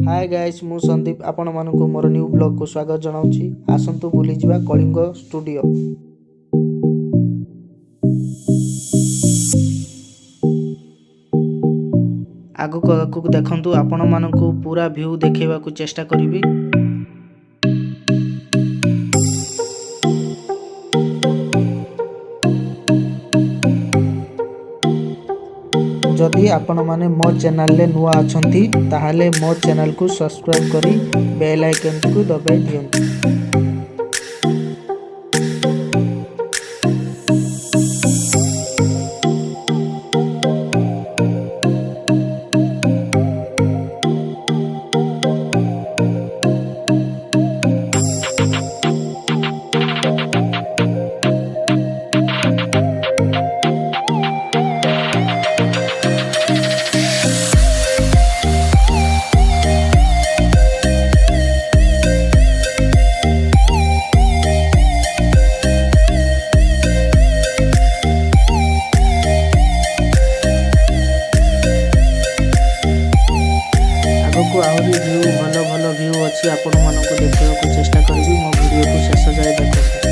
Hi guys मु संदीप आपण मानक मोर न्यू ब्लॉग को स्वागत जनाऊँगी। आसंतु बुली जिबा कलिंग स्टूडियो। आगक आगक देखंतु आपण मानक पूरा व्यू देखैबा को चेष्टा करिवि। जदि आपण माने मो चैनल ले नुआ अछंती ताहाले मो चैनल को सब्सक्राइब करी बेल आइकन को दबाई दियंतु। आहरी व्यू भल भल व्यू अच्छी आपण मानक देखा चेष्टा करी मो वीडियो को शेष जाए देखते।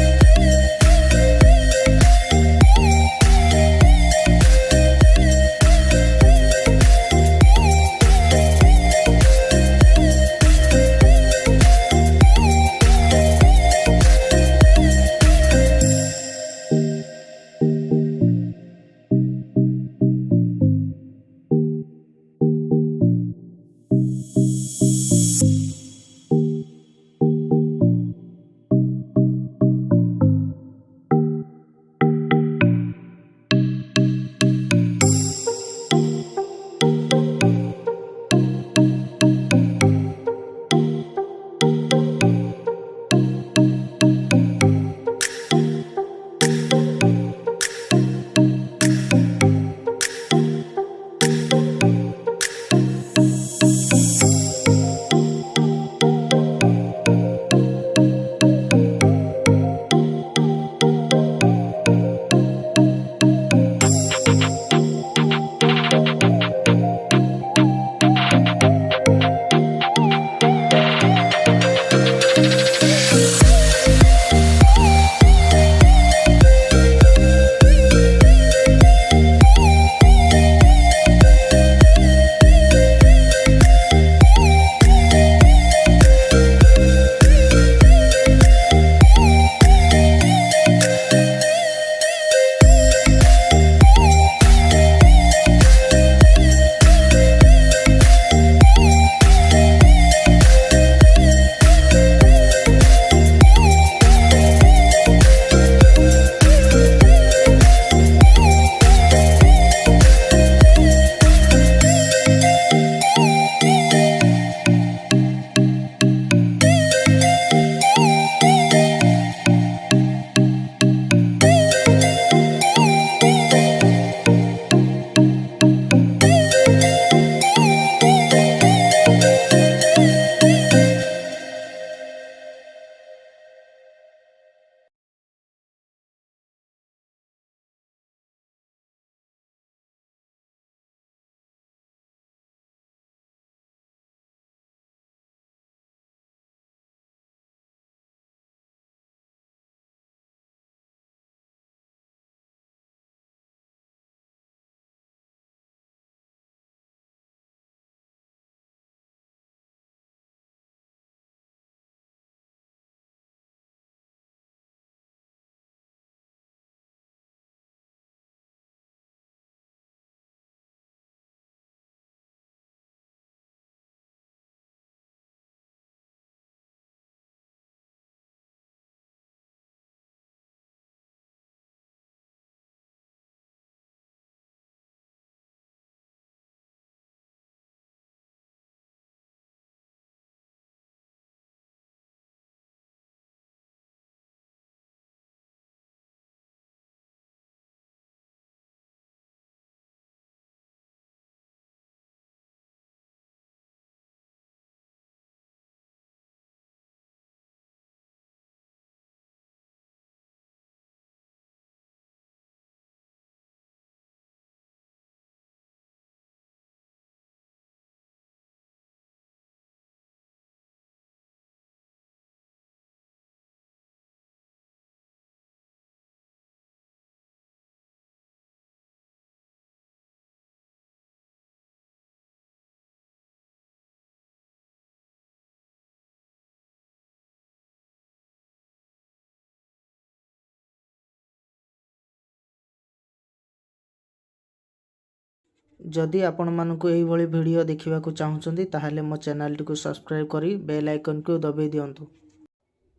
जदि आपणमानंकु एही भଳି वीडियो देखिबाकू चाहुचंदी ताहाले मो चैनल टिकु सब्सक्राइब करी बेल आइकन को दबाई दियंतु।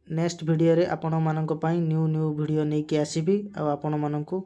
नेक्स्ट वीडियो रे आपणमानंक पई न्यू वीडियो नेकी आसीबी आ आपणमानंकु